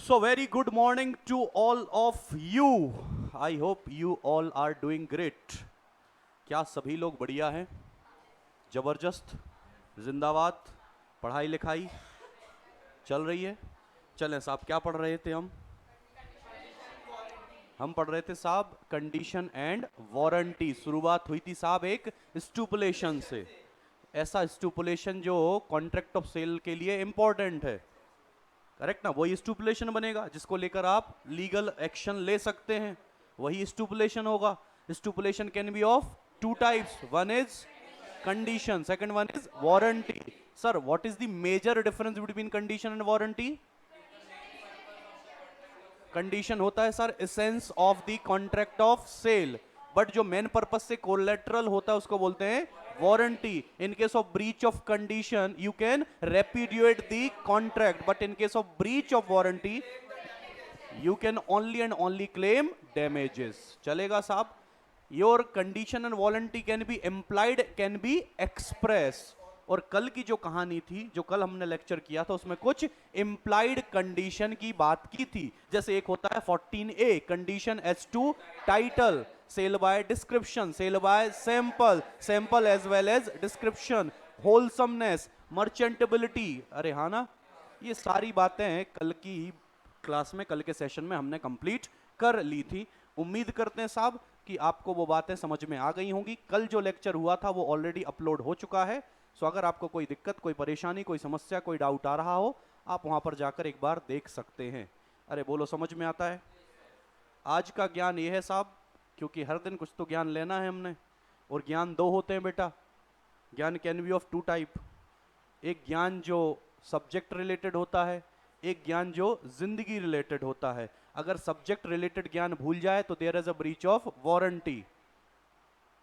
So very good morning to all of you. I hope you all are doing great. क्या सभी लोग बढ़िया हैं? जबरदस्त, जिंदाबाद, पढ़ाई लिखाई चल रही है? चलें साहब, क्या पढ़ रहे थे हम पढ़ रहे थे साहब कंडीशन एंड वारंटी। शुरुआत हुई थी साहब एक स्टूपुलेशन से। ऐसा स्टूपुलेशन जो कॉन्ट्रैक्ट ऑफ सेल के लिए इंपॉर्टेंट है, करेक्ट ना? वही स्टूपुलेशन बनेगा जिसको लेकर आप लीगल एक्शन ले सकते हैं, वही स्टूपुलेशन होगा। Stipulation can be of two types, one is condition, second one is warranty. Sir, what is the major difference between condition and warranty? Condition होता है sir essence of the contract of sale, but जो main purpose से collateral होता है उसको बोलते हैं warranty. In case of breach of condition you can repudiate the contract, but in case of breach of warranty you can only and only claim damages. चलेगा साहब? Your condition and warranty can be implied, can be expressed. और कल की जो कहानी थी, जो कल हमने लेक्चर किया था, उसमें कुछ implied condition की बात की थी। जैसे एक होता है 14A condition as to title, sale by description, sale by sample, sample as well as description, wholesomeness, merchantability। अरे हाँ ना, ये सारी बातें कल की क्लास में, कल के सेशन में हमने कंप्लीट कर ली थी। उम्मीद करते हैं साहब कि आपको वो बातें समझ में आ गई होंगी। कल जो लेक्चर हुआ था वो ऑलरेडी अपलोड हो चुका है। सो अगर आपको कोई दिक्कत, कोई परेशानी, कोई समस्या, कोई डाउट आ रहा हो, आप वहां पर जाकर एक बार देख सकते हैं। अरे बोलो, समझ में आता है? आज का ज्ञान ये है साहब, क्योंकि हर दिन कुछ तो ज्ञान लेना है हमने, और ज्ञान दो होते हैं बेटा। ज्ञान can be of two type. एक ज्ञान जो सब्जेक्ट रिलेटेड होता है, एक ज्ञान जो जिंदगी रिलेटेड होता है। अगर सब्जेक्ट रिलेटेड ज्ञान भूल जाए तो there is a breach of warranty,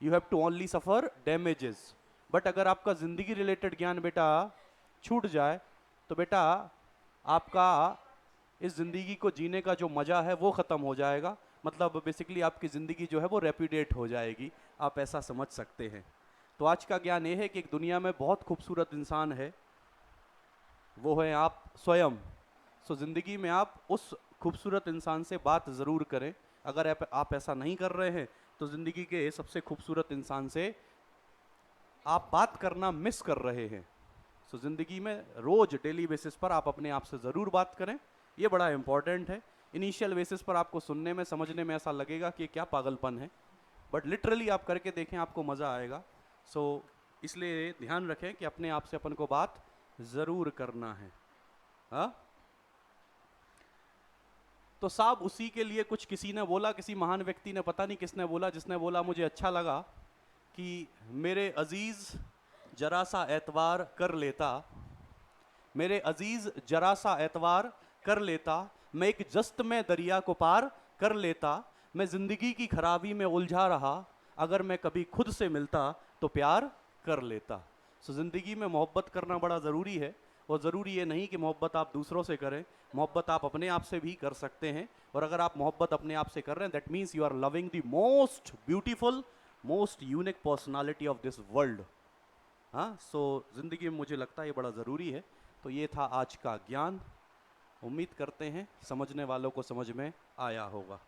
you have to only suffer damages. But अगर आपका जिंदगी रिलेटेड ज्ञान बेटा छूट जाए तो बेटा आपका इस जिंदगी को जीने का जो मजा है वो खत्म हो जाएगा। मतलब बेसिकली आपकी जिंदगी जो है वो रेपुडिएट हो जाएगी, आप ऐसा समझ सकते हैं। तो आज का ज्ञान ये है कि एक दुनिया में बहुत खूबसूरत इंसान है, वो है आप स्वयं। सो जिंदगी में आप उस खूबसूरत इंसान से बात ज़रूर करें। अगर आप ऐसा नहीं कर रहे हैं तो ज़िंदगी के सबसे खूबसूरत इंसान से आप बात करना मिस कर रहे हैं। सो ज़िंदगी में रोज़ डेली बेसिस पर आप अपने आप से ज़रूर बात करें, ये बड़ा इंपॉर्टेंट है। इनिशियल बेसिस पर आपको सुनने में, समझने में ऐसा लगेगा कि क्या पागलपन है, बट लिटरली आप करके देखें, आपको मज़ा आएगा। सो इसलिए ध्यान रखें कि अपने आप से अपन को बात ज़रूर करना है। हाँ, तो साहब उसी के लिए कुछ किसी ने बोला, किसी महान व्यक्ति ने, पता नहीं किसने बोला, जिसने बोला मुझे अच्छा लगा कि मेरे अजीज जरा सा एतवार कर लेता, मेरे अजीज जरा सा एतवार कर लेता, मैं एक जस्त में दरिया को पार कर लेता, मैं जिंदगी की खराबी में उलझा रहा, अगर मैं कभी खुद से मिलता तो प्यार कर लेता। सो जिंदगी में मोहब्बत करना बड़ा ज़रूरी है, और ज़रूरी ये नहीं कि मोहब्बत आप दूसरों से करें, मोहब्बत आप अपने आप से भी कर सकते हैं। और अगर आप मोहब्बत अपने आप से कर रहे हैं, that means you are loving the most beautiful, most unique personality of this world. हाँ, सो ज़िंदगी में मुझे लगता है ये बड़ा ज़रूरी है। तो ये था आज का ज्ञान, उम्मीद करते हैं समझने वालों को समझ में आया होगा।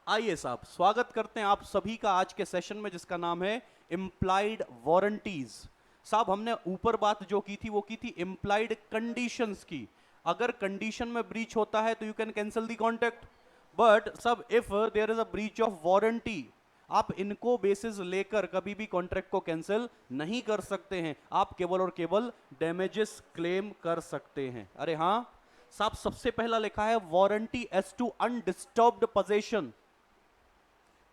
आइए साहब, स्वागत करते हैं आप सभी का आज के सेशन में, जिसका नाम है इम्प्लाइड वारंटीज। साहब हमने ऊपर बात जो की थी वो की थी इम्प्लाइड कंडीशंस की। अगर कंडीशन में ब्रीच होता है तो you can cancel the contract, but सब if there is a breach of warranty, आप इनको बेसिस लेकर कभी भी कॉन्ट्रैक्ट को कैंसिल नहीं कर सकते हैं। आप केवल और केवल डैमेजेस क्लेम कर सकते हैं। अरे हाँ साहब, सबसे पहला लिखा है warranty as to undisturbed possession,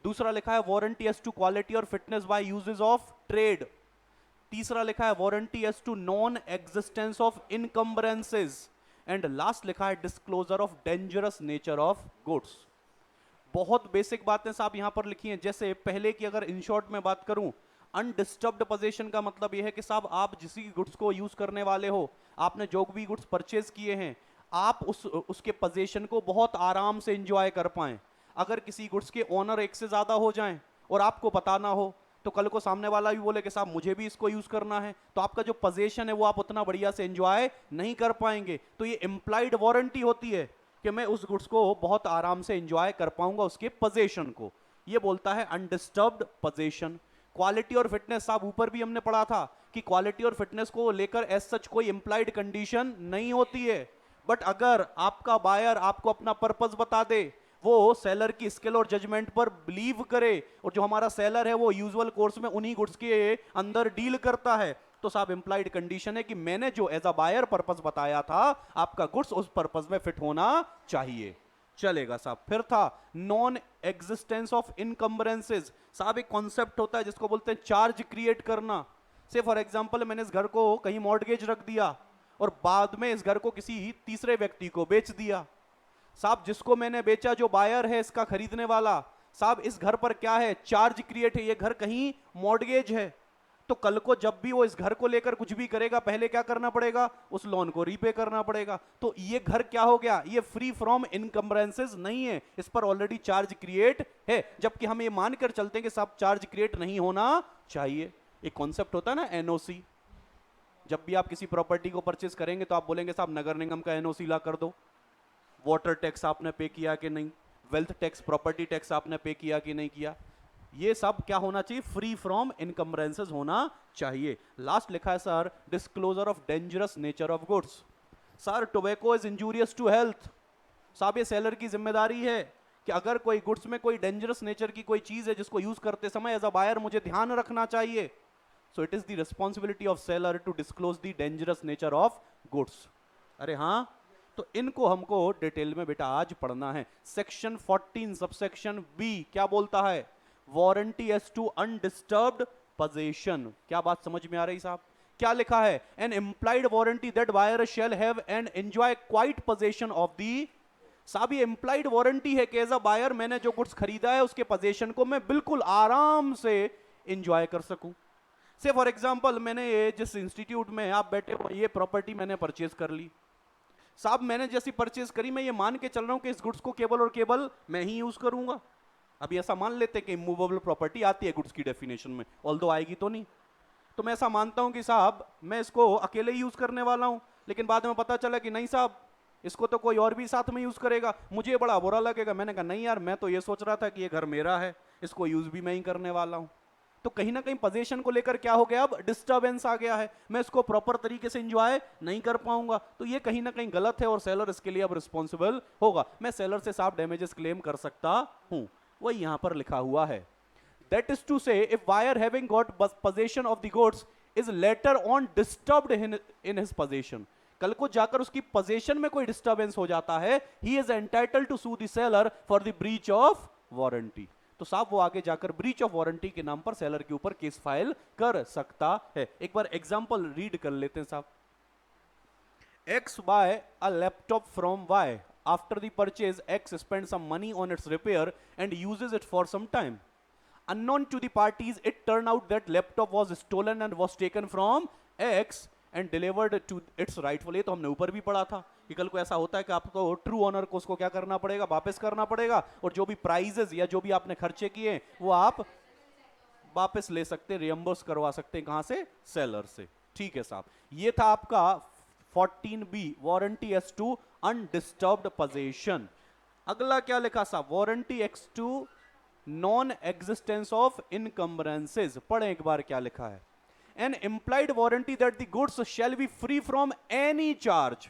दूसरा लिखा है वारंटी एज टू क्वालिटी और fitness by uses of trade, तीसरा लिखा है warranty as to non existence of encumbrances, and last लिखा है disclosure of dangerous nature of goods. बहुत बेसिक बातें साहब यहां पर लिखी हैं। जैसे पहले की अगर इन शॉर्ट में बात करूं, अनडिस्टर्ब्ड पोजीशन का मतलब यह है कि साहब आप जिस गुड्स को यूज करने वाले हो, आपने जो भी गुड्स परचेज किए हैं, आप उसके पोजीशन को बहुत आराम से एंजॉय कर पाएं। अगर किसी गुड्स के ओनर एक से ज्यादा हो जाएं और आपको पता ना हो, तो कल को सामने वाला भी बोले कि साहब मुझे भी इसको यूज करना है, तो आपका जो पोजीशन है वो आप उतना बढ़िया से एंजॉय नहीं कर पाएंगे। तो ये इंप्लाइड वारंटी होती है कि मैं उस गुड्स को बहुत आराम से एंजॉय कर पाऊंगा, उसके पोजेशन को। ये बोलता है अनडिस्टर्ब्ड पोजेशन। क्वालिटी और फिटनेस, साहब ऊपर भी हमने पढ़ा था कि क्वालिटी और फिटनेस को लेकर एज सच कोई इंप्लाइड कंडीशन नहीं होती है, बट अगर आपका बायर आपको अपना पर्पस बता दे, वो सेलर की स्किल और जजमेंट पर बिलीव करे, और जो हमारा सेलर है वो यूजुअल कोर्स में उन्हीं गुड्स के अंदर डील करता है, तो साहब इंप्लाइड कंडीशन है कि मैंने जो एज अ बायर पर्पस बताया था, आपका गुड्स उस पर्पस में फिट होना चाहिए। चलेगा साहब। फिर था नॉन एग्जिस्टेंस ऑफ इनकम्बरेंसेस। साहब एक कॉन्सेप्ट होता है जिसको बोलते हैं चार्ज क्रिएट करना। से फॉर एग्जांपल मैंने इस घर को कहीं मॉर्गेज रख दिया और बाद में इस घर को किसी तीसरे व्यक्ति को बेच दिया। साहब जिसको मैंने बेचा, जो बायर है इसका खरीदने वाला, साहब इस घर पर क्या है, चार्ज क्रिएट है, ये घर कहीं मॉर्गेज है। तो कल को जब भी वो इस घर को लेकर कुछ भी करेगा, पहले क्या करना पड़ेगा, उस लोन को रीपे करना पड़ेगा। तो ये घर क्या हो गया, ये फ्री फ्रॉम इनकम्बरेंसेस नहीं है, इस पर ऑलरेडी चार्ज क्रिएट है, जबकि हम ये मानकर चलते हैं कि साहब चार्ज क्रिएट नहीं होना चाहिए। एक कॉन्सेप्ट होता है ना एनओसी। जब भी आप किसी प्रॉपर्टी को परचेस करेंगे तो आप बोलेंगे साहब नगर निगम का एनओसी ला कर दो, वाटर टैक्स आपने पे किया कि नहीं, वेल्थ टैक्स, प्रॉपर्टी टैक्स आपने पे किया कि नहीं किया। ये सब क्या होना चाहिए, फ्री फ्रॉम इनकम्बरेंसेस होना चाहिए। लास्ट लिखा है sir disclosure of dangerous nature of goods. Sir tobacco is injurious to health. साहब ये सेलर की जिम्मेदारी है कि अगर कोई गुड्स में कोई डेंजरस नेचर की कोई चीज है जिसको यूज करते समय एज अ बायर मुझे ध्यान रखना चाहिए। So it is the responsibility of seller to disclose the dangerous nature of goods. अरे हाँ, तो इनको हमको डिटेल में बेटा आज पढ़ना है। सेक्शन 14 सबसेक्शन बी क्या बोलता है, warranty as to undisturbed possession. क्या बात समझ में आ रही साहब, क्या लिखा है, an implied warranty that buyer shall have and enjoy quiet possession of the. साहब ये इंप्लाइड वारंटी है कि एज अ बायर मैंने जो गुड्स खरीदा है उसके पोजेशन को मैं बिल्कुल आराम से एंजॉय कर सकूं। से फॉर एग्जांपल मैंने ये जिस इंस्टीट्यूट में आप बैठे हो ये प्रॉपर्टी मैंने परचेज कर ली। साहब मैंने जैसी परचेज करी मैं ये मान के चल रहा हूं कि इस गुड्स को केवल और केवल मैं ही यूज करूंगा। अभी ऐसा मान लेते कि इमूवेबल प्रॉपर्टी आती है गुड्स की डेफिनेशन में, ऑल्दो आएगी तो नहीं, तो मैं ऐसा मानता हूं कि साहब मैं इसको अकेले ही यूज करने वाला हूं, लेकिन बाद में पता चला कि नहीं साहब इसको तो कोई और भी साथ में यूज करेगा, मुझे बड़ा बुरा लगेगा। मैंने कहा नहीं यार, मैं तो ये सोच रहा था कि ये घर मेरा है, इसको यूज भी मैं ही करने वाला हूं। तो कहीं ना कहीं पोजीशन को लेकर क्या हो गया, अब डिस्टर्बेंस आ गया है, मैं इसको प्रॉपर तरीके से एंजॉय नहीं कर पाऊंगा। तो ये कहीं ना कहीं गलत है और सेलर इसके लिए अब रिस्पॉन्सिबल होगा। मैं सेलर से साफ डैमेजेस क्लेम कर सकता हूं, वही यहां पर लिखा हुआ है। That is to say if buyer having got possession of the goods is later on disturbed in his possession, कल को जाकर उसकी पोजीशन में कोई डिस्टर्बेंस हो जाता है, he is entitled to sue the seller for the breach of warranty. तो साहब वो आगे जाकर ब्रीच ऑफ वारंटी के नाम पर सेलर के ऊपर केस फाइल कर सकता है। एक बार एग्जांपल रीड कर लेते हैं साहब। X buy a laptop from Y. After the purchase, X spends some money on its repair and uses it for some time. Unknown to the parties, it turned out that laptop was stolen and was taken from X and delivered to its rightful। ये तो हमने ऊपर भी पढ़ा था कि कल को ऐसा होता है कि आपको ट्रू ऑनर को उसको क्या करना पड़ेगा, वापस करना पड़ेगा, और जो भी प्राइजेस या जो भी आपने खर्चे किए वो आप वापस ले सकते हैं, रियम्बर्स करवा सकते हैं, कहां से, सेलर से। ठीक है साहब, ये था आपका 14B warranty as to undisturbed possession. अगला क्या लिखा साहब, warranty as to non existence of encumbrances. पढ़े एक बार क्या लिखा है, an implied warranty that the goods shall be free from any charge.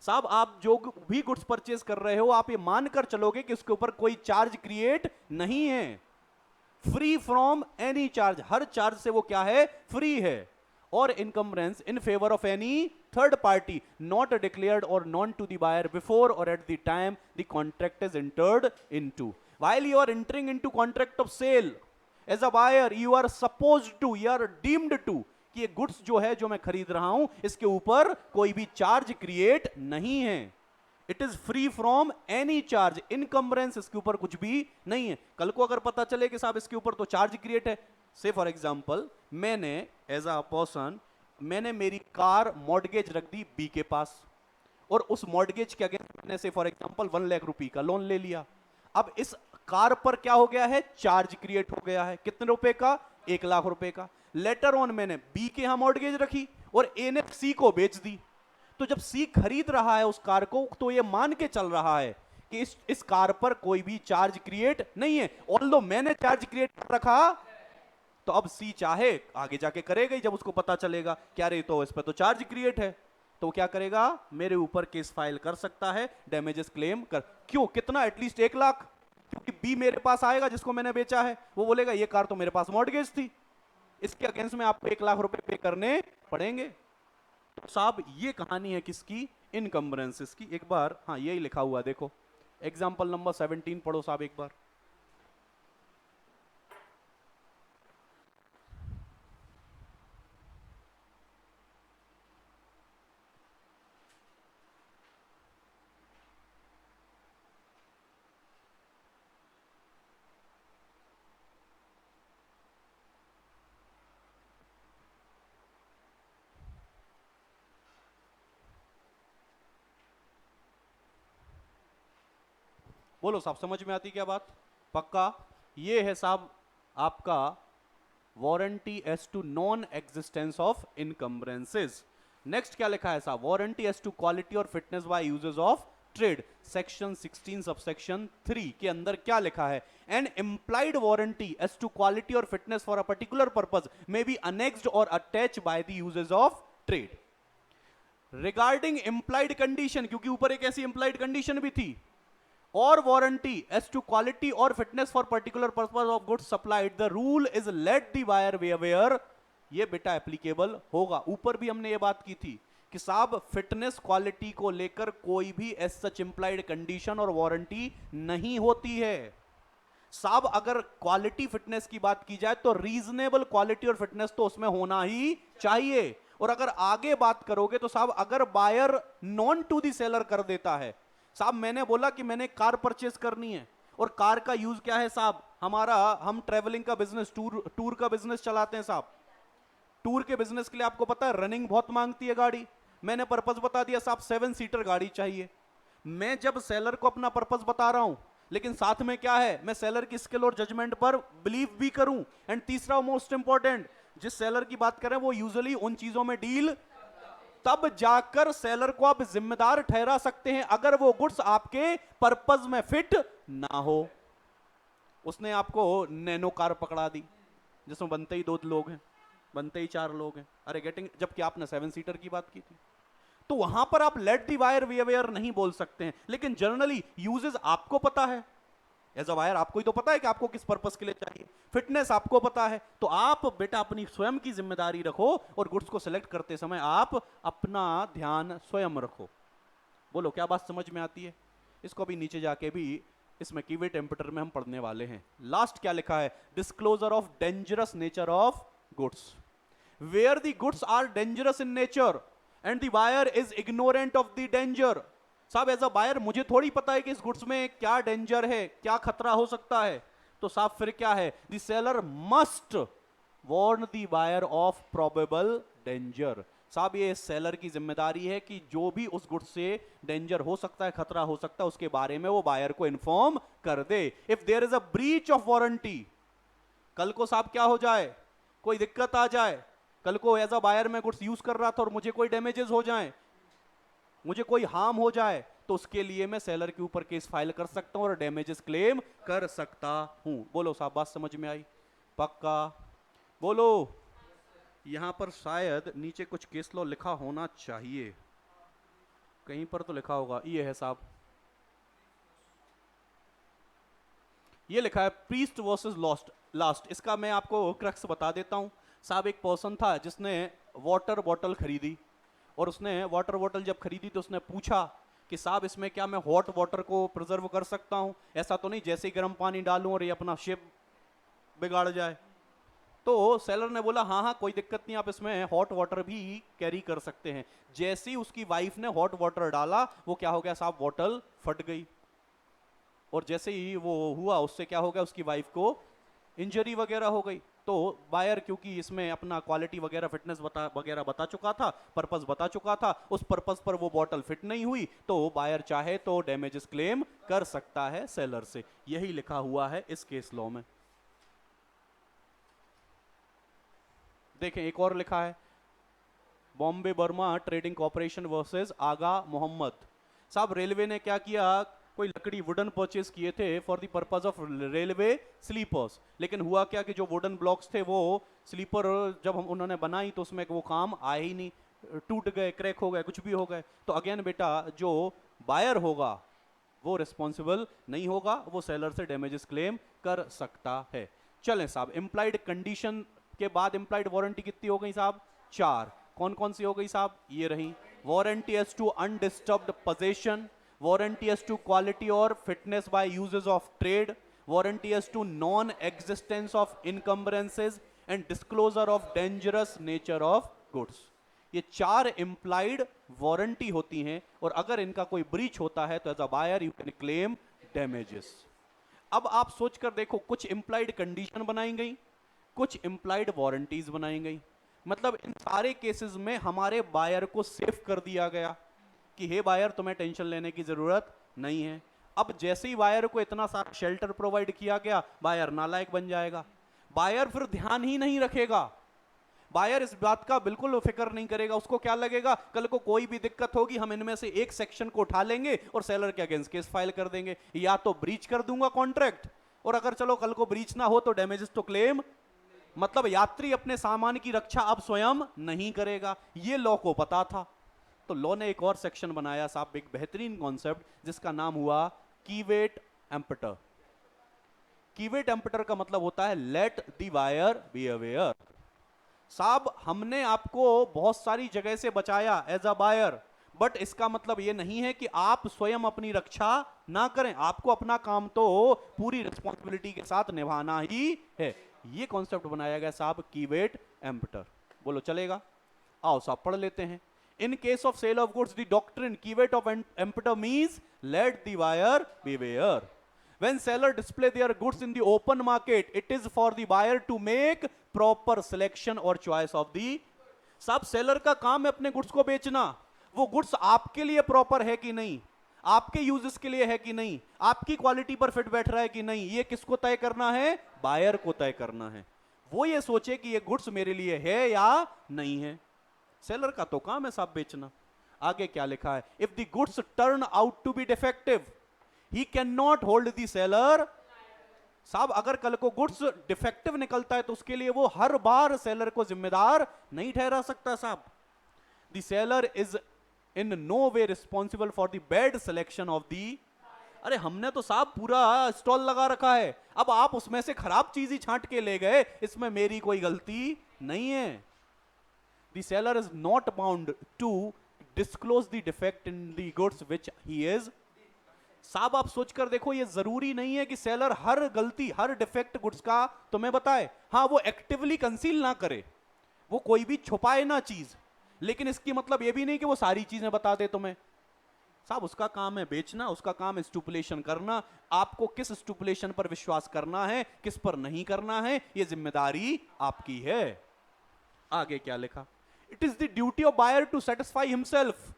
साहब आप जो भी गुड्स परचेज कर रहे हो आप ये मानकर चलोगे कि उसके ऊपर कोई चार्ज क्रिएट नहीं है। फ्री फ्रॉम एनी चार्ज, हर चार्ज से वो क्या है, फ्री है। और encumbrance in favour of any third party not declared और known to the buyer before और at the time the contract is entered into. While you are entering into contract of sale as a buyer, you are supposed to, you are deemed to कि ये goods जो है जो मैं खरीद रहा हूं इसके ऊपर कोई भी चार्ज क्रिएट नहीं है। It is free from any charge, encumbrance इसके ऊपर कुछ भी नहीं है। कल को अगर पता चले कि साहब इसके ऊपर तो चार्ज क्रिएट है, से फॉर एग्जांपल मैंने एज अ पर्सन मैंने मेरी कार मॉर्गेज रख दी बी के पास और उस मॉर्गेज के अगेंस्ट मैंने से फॉर एग्जांपल 1 लाख रुपए का लोन ले लिया। अब इस कार पर क्या हो गया है, चार्ज क्रिएट हो गया है, कितने रुपए का, 1 लाख रुपए का। लेटर ऑन मैंने बी के यहां मॉर्गेज रखी और ए ने सी को बेच दी, तो जब सी खरीद रहा है उस कार को, तो ये मान के चल रहा है कि इस कार पर कोई भी चार्ज क्रिएट नहीं है, ऑल्दो मैंने चार्ज क्रिएट कर रखा। तो अब सी चाहे आगे जाके करेगा ही, जब उसको पता चलेगा क्या रे तो इस पर तो चार्ज क्रिएट है, तो क्या करेगा, मेरे ऊपर केस फाइल कर सकता है, डैमेजेस क्लेम कर। क्यों, कितना, एटलीस्ट 1 लाख, क्योंकि बी मेरे पास आएगा जिसको मैंने बेचा है, वो बोलेगा ये कार तो मेरे पास मॉर्गेज थी, इसके अगेंस्ट में आपको 1 लाख रुपए पे करने पड़ेंगे। तो साहब ये कहानी है किसकी, इनकम्बरेंसेस की। एक बार हाँ यही लिखा हुआ देखो, एग्जाम्पल नंबर 17 पढ़ो साहब एक बार। बोलो साहब, समझ में आती क्या बात, पक्का। ये है साहब आपका warranty as to non existence of encumbrances. Next क्या लिखा है साहब, वारंटी एज टू क्वालिटी और fitness by users of trade, section 16 subsection 3 के अंदर क्या लिखा है, an implied warranty as to quality और fitness for a particular purpose may be annexed और attach by the users of trade regarding implied condition, क्योंकि ऊपर एक ऐसी इंप्लाइड कंडीशन भी थी, और वारंटी एज टू क्वालिटी और fitness for particular purpose of goods supplied, the rule is let the buyer be aware, ये बेटा एप्लीकेबल होगा। ऊपर भी हमने ये बात की थी कि साहब फिटनेस क्वालिटी को लेकर कोई भी एज सच इंप्लाइड कंडीशन और वारंटी नहीं होती है साहब। अगर क्वालिटी फिटनेस की बात की जाए तो रीजनेबल क्वालिटी और फिटनेस तो उसमें होना ही चाहिए। और अगर आगे बात करोगे तो साहब अगर buyer known to the seller कर देता है, साहब मैंने बोला कि मैंने कार परचेस करनी है, और कार का यूज क्या है साहब, हमारा हम ट्रेवलिंग का बिजनेस, टूर का बिजनेस चलाते हैं साहब। टूर के बिजनेस के लिए आपको पता है रनिंग बहुत मांगती है गाड़ी। मैंने पर्पस बता दिया साहब 7 सीटर गाड़ी चाहिए। मैं जब सेलर को अपना पर्पस बता रहा हूं, लेकिन साथ में क्या है, मैं सेलर की स्किल और जजमेंट पर बिलीव भी करूं। एंड तीसरा मोस्ट इंपॉर्टेंट, जिस सेलर की बात करें वो यूजुअली उन चीजों में डील, तब जाकर सेलर को आप जिम्मेदार ठहरा सकते हैं अगर वो गुड्स आपके पर्पस में फिट ना हो। उसने आपको नैनो कार पकड़ा दी जिसमें बनते ही 2 लोग हैं, बनते ही 4 लोग हैं, अरे गेटिंग, जबकि आपने 7 सीटर की बात की थी। तो वहां पर आप let the buyer be aware नहीं बोल सकते हैं, लेकिन जनरली यूजेस आपको पता है, एज अ वायर आपको ही तो पता है कि आपको किस पर्पस के लिए चाहिए, फिटनेस आपको पता है, तो आप बेटा अपनी स्वयं की जिम्मेदारी रखो और गुड्स को सिलेक्ट करते समय आप अपना ध्यान स्वयं रखो। बोलो क्या बात समझ में आती है। इसको भी नीचे जाके भी इसमें कीवर्ड टेम्परेचर में हम पढ़ने वाले हैं। लास्ट क्या लिखा है, disclosure of dangerous nature of goods, where the goods are dangerous in nature and the buyer is ignorant of the danger. साहब एज अ बायर मुझे थोड़ी पता है कि इस गुड्स में क्या डेंजर है, क्या खतरा हो सकता है, तो साहब फिर क्या है, the seller must warn the buyer of probable danger. साहब ये सेलर की जिम्मेदारी है कि जो भी उस गुड्स से डेंजर हो सकता है, खतरा हो सकता है, उसके बारे में वो बायर को इन्फॉर्म कर दे। If there is a breach of warranty, कल को साहब क्या हो जाए, कोई दिक्कत आ जाए, कल को एज अ बायर मैं गुड्स यूज कर रहा था और मुझे कोई डैमेजेस हो जाए, मुझे कोई हार्म हो जाए, तो उसके लिए मैं सेलर के ऊपर केस फाइल कर सकता हूं और डैमेजेस क्लेम कर सकता हूं। बोलो साहब बात समझ में आई, पक्का बोलो। यहां पर शायद नीचे कुछ केस लॉ लिखा होना चाहिए, कहीं पर तो लिखा होगा, ये है साहब, ये लिखा है प्रीस्ट वर्सेस लास्ट। इसका मैं आपको क्रक्स बता देता हूं साहब। एक पर्सन था जिसने वाटर बॉटल खरीदी, और उसने वाटर बॉटल जब खरीदी तो उसने पूछा कि साहब इसमें क्या मैं हॉट वाटर को प्रिजर्व कर सकता हूं, ऐसा तो नहीं जैसे ही गर्म पानी डालूं और ये अपना शेप बिगाड़ जाए। तो सेलर ने बोला हाँ हाँ कोई दिक्कत नहीं, आप इसमें हॉट वाटर भी कैरी कर सकते हैं। जैसे ही उसकी वाइफ ने हॉट वाटर डाला, वो क्या हो गया साहब, बॉटल फट गई, और जैसे ही वो हुआ उससे क्या हो गया, उसकी वाइफ को इंजरी वगैरह हो गई। तो बायर क्योंकि इसमें अपना क्वालिटी वगैरह फिटनेस वगैरह बता चुका था, पर्पस बता चुका था, उस पर्पस पर वो बॉटल फिट नहीं हुई, तो बायर चाहे तो डैमेजेस क्लेम कर सकता है सेलर से। यही लिखा हुआ है इस केस लॉ में। देखें एक और लिखा है, Bombay Burma trading corporation versus Aga Mohammad. साहब रेलवे ने क्या किया, कोई लकड़ी वुडन परचेज किए थे for the purpose of railway sleepers, लेकिन हुआ क्या कि जो वुडन ब्लॉक्स थे वो स्लीपर जब हम उन्होंने बनाई तो उसमें वो काम आए ही नहीं, टूट गए, क्रैक हो गए, कुछ भी हो गए। तो अगेन बेटा जो बायर होगा वो रिस्पॉन्सिबल नहीं होगा, वो सेलर से डैमेजेस क्लेम कर सकता है। चलें साहब, इंप्लाइड कंडीशन के बाद इंप्लाइड वारंटी कितनी हो गई साहब? 4। कौन कौन सी हो गई साहब? ये रही, warranty as to undisturbed possession, warranty as to quality और fitness by uses of trade, warranty as to non existence of encumbrances and disclosure of dangerous nature of goods. ये 4 इंप्लाइड वारंटी होती हैं और अगर इनका कोई ब्रीच होता है तो as a buyer you can claim damages. अब आप सोचकर देखो, कुछ इंप्लाइड कंडीशन बनाई गई, कुछ इंप्लाइड वारंटीज बनाई गई, मतलब इन सारे केसेस में हमारे बायर को सेफ कर दिया गया कि हे बायर तुम्हें टेंशन लेने की जरूरत नहीं है। अब जैसे ही बायर को इतना सारा शेल्टर प्रोवाइड किया गया, बायर नालायक बन जाएगा, बायर फिर ध्यान ही नहीं रखेगा, बायर इस बात का बिल्कुल फिक्र नहीं करेगा। उसको क्या लगेगा, कल को कोई भी दिक्कत होगी हम इनमें से एक सेक्शन को उठा लेंगे और सेलर के अगेंस्ट केस फाइल कर देंगे, या तो ब्रीच कर दूंगा कॉन्ट्रैक्ट, और अगर चलो कल को ब्रीच ना हो तो डैमेजेस तो क्लेम, मतलब यात्री अपने सामान की रक्षा अब स्वयं नहीं करेगा। ये लॉ को पता था, तो लॉ ने एक और सेक्शन बनाया साहब, एक बेहतरीन कॉन्सेप्ट जिसका नाम हुआ कीवेट एम्पटर। कीवेट एम्पटर का मतलब होता है let the buyer be aware. साहब हमने आपको बहुत सारी जगह से बचाया एज अ बायर, बट इसका मतलब यह नहीं है कि आप स्वयं अपनी रक्षा ना करें, आपको अपना काम तो पूरी रिस्पॉन्सिबिलिटी के साथ निभाना ही है। ये कॉन्सेप्ट बनाया गया साहब कीवेट एम्पटर। बोलो चलेगा? आओ साहब पढ़ लेते हैं। In case of sale of goods the doctrine caveat of emptor means let the buyer beware. When seller display their goods in the open market, it is for the buyer to make proper selection or choice of the। सब seller का काम है अपने goods को बेचना, वो goods आपके लिए प्रॉपर है कि नहीं, आपके यूजेस के लिए है कि नहीं, आपकी क्वालिटी पर फिट बैठ रहा है कि नहीं, ये किसको तय करना है? बायर को तय करना है। वो ये सोचे कि ये गुड्स मेरे लिए है या नहीं है। सेलर का तो काम है साहब बेचना। आगे क्या लिखा है? If the goods turn out to be defective he cannot hold the seller। साहब अगर कल को गुड्स डिफेक्टिव निकलता है तो उसके लिए वो हर बार सेलर को जिम्मेदार नहीं ठहरा सकता साहब। The seller is in no way responsible for the bad selection of the. अरे हमने तो साहब पूरा स्टॉल लगा रखा है, अब आप उसमें से खराब चीज ही छांट के ले गए, इसमें मेरी कोई गलती नहीं है। The seller is not bound to disclose the defect in the goods which he is. साहब आप सोचकर देखो, ये जरूरी नहीं है कि सेलर हर गलती, हर डिफेक्ट गुड्स का तुम्हें बताए। हाँ वो एक्टिवली कंसील ना करे, वो कोई भी छुपाए ना चीज, लेकिन इसकी मतलब ये भी नहीं कि वो सारी चीजें बता दे तुम्हें। साहब उसका काम है बेचना, उसका काम है स्टुपुलेशन करना, आपको किस स्टुपुलेशन पर विश्वास करना है, किस पर नहीं करना है, ये जिम्मेदारी आपकी है। आगे क्या लिखा? It is the duty of buyer to satisfy himself.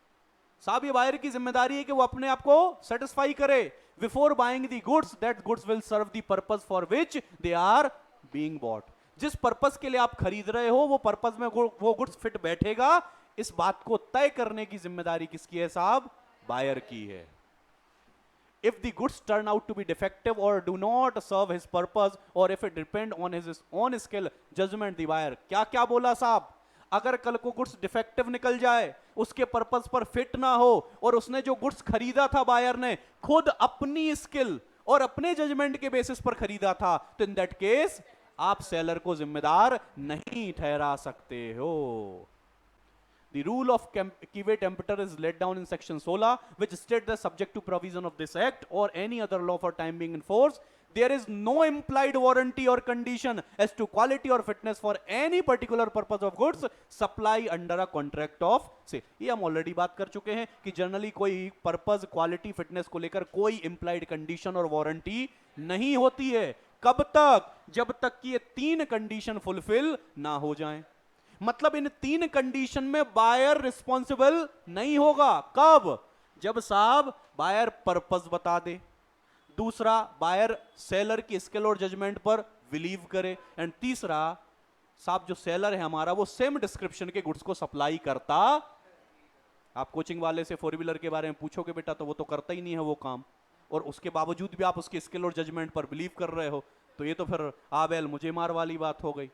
साहब ये बायर की जिम्मेदारी है कि वो अपने आप को सेटिस्फाई करे before buying the goods, that goods will serve the purpose for which they are being bought. जिस पर्पस के लिए आप खरीद रहे हो वो पर्पस में वो गुड्स फिट बैठेगा, इस बात को तय करने की जिम्मेदारी किसकी है साहब? बायर की है। If the goods turn out to be defective or do not serve his purpose or if it depend on his own skill judgment, the buyer। क्या क्या बोला साहब? अगर कल को गुड्स डिफेक्टिव निकल जाए, उसके पर्पस पर फिट ना हो, और उसने जो गुड्स खरीदा था बायर ने खुद अपनी स्किल और अपने जजमेंट के बेसिस पर खरीदा था, तो इन दैट केस आप सेलर को जिम्मेदार नहीं ठहरा सकते हो। The rule of कीवेट एम्पटर is laid down in section 16, which states that subject to provision of this act or any other law for time being in force, there is no implied warranty or condition as to quality or fitness for any particular purpose of goods supply under a contract of sale। ये हम already बात कर चुके हैं कि generally कोई purpose, quality, fitness को लेकर कोई इंप्लाइड कंडीशन और वारंटी नहीं होती है। कब तक? जब तक कि ये 3 कंडीशन फुलफिल ना हो जाएं। मतलब इन 3 कंडीशन में बायर रिस्पॉन्सिबल नहीं होगा। कब? जब साहब बायर पर्पस बता दे, दूसरा बायर सेलर की स्किल और जजमेंट पर बिलीव करे, एंड तीसरा साहब जो सेलर है हमारा वो सेम डिस्क्रिप्शन के गुड्स को सप्लाई करता, आप कोचिंग वाले से फोर व्हीलर के बारे में पूछोगे बेटा तो वो तो करता ही नहीं है वो काम, और उसके बावजूद भी आप उसके स्किल और जजमेंट पर बिलीव कर रहे हो, तो ये तो फिर आबेल मुझे मार वाली बात हो गई।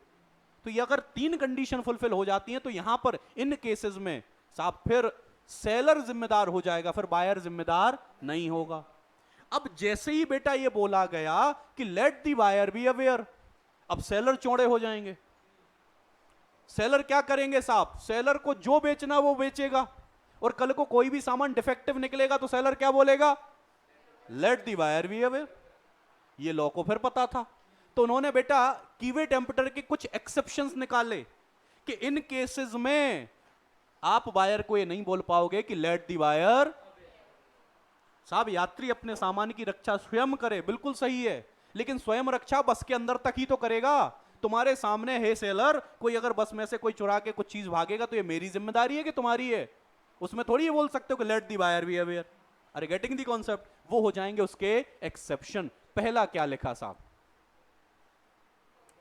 तो ये अगर तीन कंडीशन फुलफिल हो जाती हैं तो यहां पर इन केसेस में साहब फिर सेलर जिम्मेदार हो जाएगा, फिर बायर जिम्मेदार नहीं होगा। अब जैसे ही बेटा ये बोला गया कि let the buyer be aware, अब सेलर चौड़े हो जाएंगे। सेलर क्या करेंगे साहब, सेलर को जो बेचना वो बेचेगा, और कल को कोई भी सामान डिफेक्टिव निकलेगा तो सेलर क्या बोलेगा, let the buyer be aware. ये लॉ को फिर पता था, तो उन्होंने बेटा कीवे टेम्पटर के कुछ एक्सेप्शंस निकाले कि इन केसेस में आप बायर को ये नहीं बोल पाओगे कि लेट दी बायर। साहब यात्री अपने सामान की रक्षा स्वयं करे, बिल्कुल सही है, लेकिन स्वयं रक्षा बस के अंदर तक ही तो करेगा। तुम्हारे सामने है सेलर, कोई अगर बस में से कोई चुरा के कुछ चीज भागेगा तो ये मेरी जिम्मेदारी है कि तुम्हारी है? उसमें थोड़ी ये बोल सकते हो कि let the buyer be aware. अरे गेटिंग दी कॉन्सेप्ट, वो हो जाएंगे उसके एक्सेप्शन। पहला क्या लिखा साहब,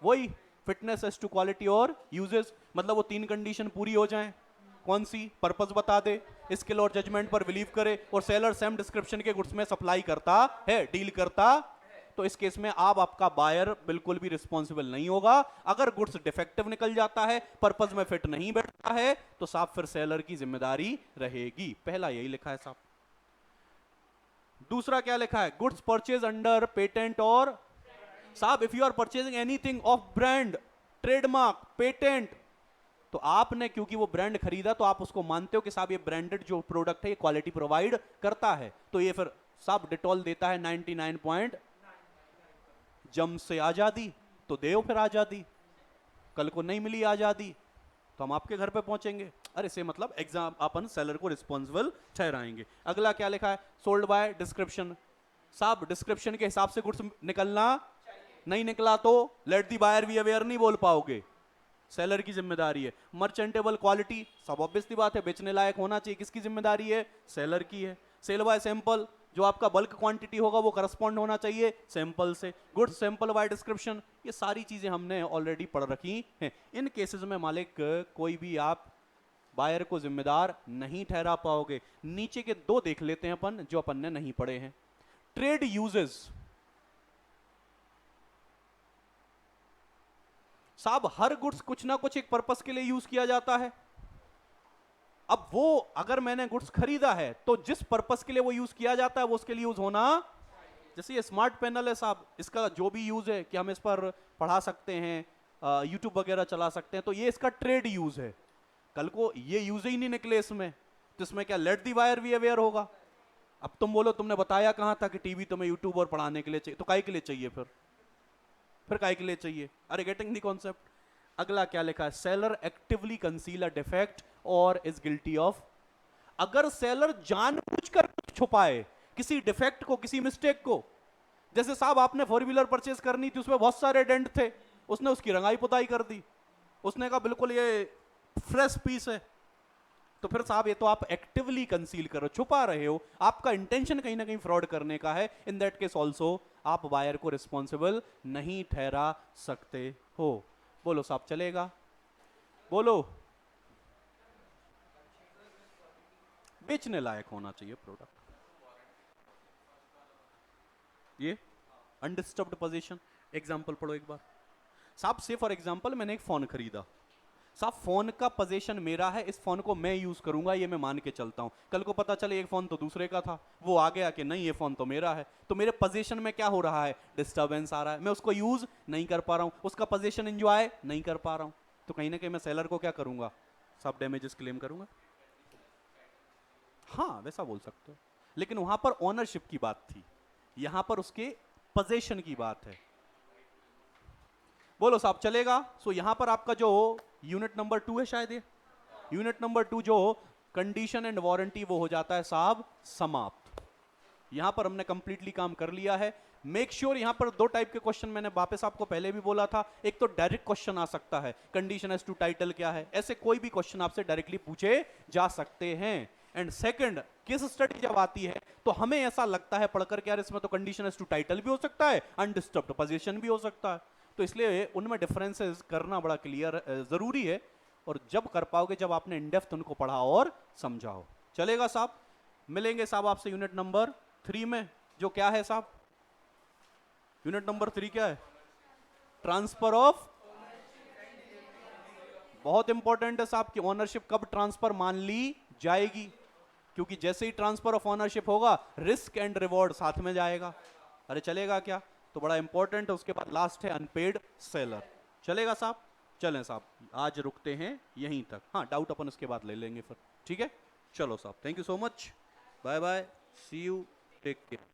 वही फिटनेस एज टू क्वालिटी और यूजेस, मतलब वो तीन कंडीशन पूरी हो जाएं। कौन सी, पर्पस बता दे, स्किल और जजमेंट पर बिलीव करे, और सेलर सेम डिस्क्रिप्शन के गुड्स में सप्लाई करता है, डील करता, तो इस केस में आपका बायर बिल्कुल भी रिस्पॉन्सिबल नहीं होगा। अगर गुड्स डिफेक्टिव निकल जाता है, पर्पस में फिट नहीं बैठता है, तो साहब फिर सेलर की जिम्मेदारी रहेगी। पहला यही लिखा है साहब। दूसरा क्या लिखा है, गुड्स परचेज अंडर पेटेंट और, साहब if you are purchasing anything of brand, trademark, patent, तो आपने क्योंकि वो ब्रांड खरीदा तो आप उसको मानते हो कि साहब ये ब्रांडेड जो प्रोडक्ट है ये क्वालिटी प्रोवाइड करता है, तो ये फिर साहब डिटॉल देता है 99 पॉइंट, जम से आजादी, तो देव फिर आजादी। कल को नहीं मिली आजादी तो हम आपके घर पे पहुंचेंगे। अरे से मतलब एग्जाम अपन सेलर को रिस्पॉन्सिबल ठहराएंगे। अगला क्या लिखा है, सोल्ड बाय डिस्क्रिप्शन, साहब डिस्क्रिप्शन के हिसाब से गुड्स निकलना, नहीं निकला तो let the buyer be aware नहीं बोल पाओगे, सेलर की जिम्मेदारी है। मर्चेंटेबल क्वालिटी, सब ऑब्वियसली बात है, बेचने लायक होना चाहिए, किसकी जिम्मेदारी है, सेलर की है। सेल बाय सैंपल, जो आपका बल्क क्वांटिटी होगा वो करस्पॉन्ड होना चाहिए सैंपल से। गुड्स सैंपल बाय डिस्क्रिप्शन, ये सारी चीजें हमने ऑलरेडी पढ़ रखी हैं। इन केसेस में मालिक कोई भी आप बायर को जिम्मेदार नहीं ठहरा पाओगे। नीचे के दो देख लेते हैं अपन जो अपन ने नहीं पढ़े हैं। ट्रेड यूजेस, साहब हर गुड्स कुछ ना कुछ एक पर्पस के लिए यूज किया जाता है। अब वो अगर मैंने गुड्स खरीदा है तो जिस पर्पस के लिए वो यूज किया जाता है वो उसके लिए यूज होना, जैसे ये स्मार्ट पैनल है साहब, इसका जो भी यूज है कि हम इस पर पढ़ा सकते हैं, यूट्यूब वगैरह चला सकते हैं, तो ये इसका ट्रेड यूज है। कल को ये यूज ही नहीं निकले इसमें, तो इसमें क्या let the buyer be aware होगा। अब तुम बोलो तुमने बताया कहां था कि टीवी तुम्हें यूट्यूब और पढ़ाने के लिए चाहिए, तो काहे के लिए चाहिए फिर काहे के लिए चाहिए। अरे गेटिंग द कॉन्सेप्ट। अगला क्या लिखा है, seller actively conceal a defect और इज गिल्टी ऑफ, अगर सेलर जानबूझकर कुछ छुपाए, किसी डिफेक्ट को, किसी मिस्टेक को, जैसे साहब आपने फोर व्हीलर परचेज करनी थी, उसमें बहुत सारे डेंट थे, उसने उसकी रंगाई पुताई कर दी, उसने कहा बिल्कुल ये फ्रेश पीस है, तो फिर साहब ये तो आप एक्टिवली कंसील करो, छुपा रहे हो, आपका इंटेंशन कहीं ना कहीं फ्रॉड करने का है। इन दैट केस ऑल्सो आप बायर को रिस्पॉन्सिबल नहीं ठहरा सकते हो। बोलो साहब चलेगा, बोलो। बेचने लायक होना चाहिए प्रोडक्ट। ये अनडिस्टर्ब्ड पोजीशन, एग्जांपल पढ़ो एक बार साहब। से फॉर एग्जांपल मैंने एक फोन खरीदा साहब, फोन का पोजीशन मेरा है, इस फोन को मैं यूज करूंगा, ये मैं मान के चलता हूं। कल को पता चले एक फोन तो दूसरे का था, वो आ गया कि नहीं ये फोन तो मेरा है, तो मेरे पोजीशन में क्या हो रहा है, डिस्टर्बेंस आ रहा है, मैं उसको यूज नहीं कर पा रहा हूं, उसका पोजीशन एंजॉय नहीं कर पा रहा हूं, तो कहीं ना कहीं मैं सेलर को क्या करूंगा, सब डैमेजेस क्लेम करूंगा। हाँ वैसा बोल सकते हो, लेकिन वहां पर ओनरशिप की बात थी, यहां पर उसके पोजीशन की बात है। बोलो साहब चलेगा। सो यहां पर आपका जो यूनिट नंबर 2 है, शायद ये यूनिट नंबर 2 जो कंडीशन एंड वारंटी, वो हो जाता है साहब समाप्त। यहां पर हमने कंप्लीटली काम कर लिया है। मेक श्योर यहां पर दो टाइप के क्वेश्चन मैंने वापस आपको पहले भी बोला था, एक तो डायरेक्ट क्वेश्चन आ सकता है, कंडीशन एज टू टाइटल क्या है, ऐसे कोई भी क्वेश्चन आपसे डायरेक्टली पूछे जा सकते हैं। एंड सेकंड, केस स्टडी जब आती है तो हमें ऐसा लगता है पढ़कर कि यार इसमें तो कंडीशन एज टू टाइटल भी हो सकता है, अनडिस्टर्ब्ड पोजीशन भी हो सकता है, तो इसलिए उनमें डिफरेंसेस करना बड़ा क्लियर जरूरी है, और जब कर पाओगे जब आपने इन डेप्थ उनको पढ़ा और समझाओ। चलेगा साहब, मिलेंगे साहब आपसे यूनिट नंबर 3 में, जो क्या है साहब? यूनिट नंबर 3 क्या है? ट्रांसफर ऑफ, बहुत इंपॉर्टेंट है साहब कि ओनरशिप कब ट्रांसफर मान ली जाएगी, क्योंकि जैसे ही ट्रांसफर ऑफ ओनरशिप होगा रिस्क एंड रिवॉर्ड साथ में जाएगा। अरे चलेगा क्या? तो बड़ा इंपॉर्टेंट है। उसके बाद लास्ट है अनपेड सेलर। चलेगा साहब? चलें साहब, आज रुकते हैं यहीं तक। हाँ, डाउट अपन उसके बाद ले लेंगे फिर। ठीक है, चलो साहब, thank you so much, bye bye, see you, take care.